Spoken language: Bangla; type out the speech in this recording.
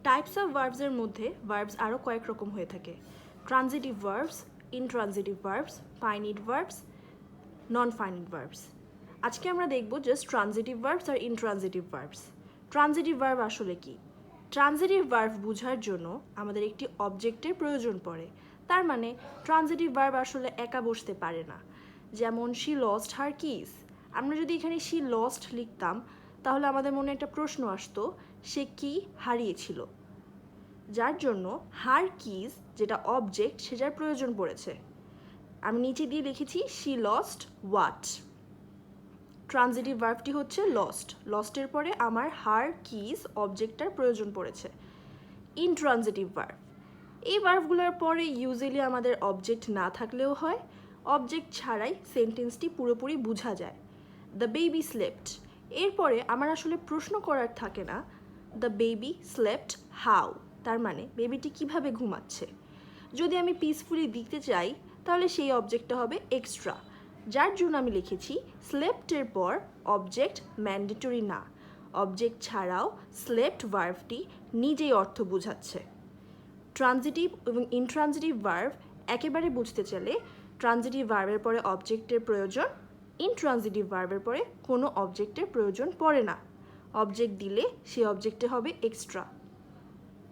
টাইপস অফ ভার্বসের মধ্যে ভার্বস আরও কয়েক রকম হয়ে থাকে। Transitive verbs, intransitive verbs, finite verbs, non finite verbs. আজকে আমরা দেখব just transitive verbs are intransitive verbs. Transitive verb আসলে কি? ট্রানজিটিভ ভার্ব বোঝার জন্য আমাদের একটি অবজেক্টের প্রয়োজন পড়ে। তার মানে ট্রানজিটিভ ভার্ব আসলে একা বসতে পারে না। যেমন শি লস্ট হার কিস। আমরা যদি এখানে শি লস্ট লিখতাম তাহলে আমাদের মনে একটা প্রশ্ন আসতো, সে কি হারিয়েছিল, যার জন্য হার কিস যেটা অবজেক্ট সেটার প্রয়োজন পড়েছে। আমি নিচে দিয়ে লিখেছি শি লস্ট হোয়াট। ট্রানজিটিভ ভার্বটি হচ্ছে লস্ট। লস্টের পরে আমার হার কিস অবজেক্টটার প্রয়োজন পড়েছে। ইনট্রানজিটিভ ভার্ব, এই ভার্বগুলোর পরে ইউজুয়ালি আমাদের অবজেক্ট না থাকলেও হয়, অবজেক্ট ছাড়াই সেন্টেন্সটি পুরোপুরি বোঝা যায়। দ্য বেবি স্লেপ্ট, এরপরে আমার আসলে প্রশ্ন করার থাকে না দ্য বেবি স্লেপ্ট হাউ, তার মানে বেবিটি কিভাবে ঘুমাচ্ছে। যদি আমি পিসফুলি দিতে চাই তাহলে সেই অবজেক্টটা হবে এক্সট্রা, যার জন্য আমি লিখেছি স্লেপ্টের পর অবজেক্ট ম্যান্ডেটরি না, অবজেক্ট ছাড়াও স্লেপ্ট ভার্বটি নিজেই অর্থ বোঝাচ্ছে। ট্রানজিটিভ এবং ইনট্রানজিটিভ ভার্ব একেবারে বুঝতে চাইলে ট্রানজিটিভ ভার্বের পরে অবজেক্টের প্রয়োজন, ইনট্রানজিটিভ ভার্বের পরে কোনো অবজেক্টের প্রয়োজন পড়ে না। অবজেক্ট দিলে সেই অবজেক্টে হবে এক্সট্রা।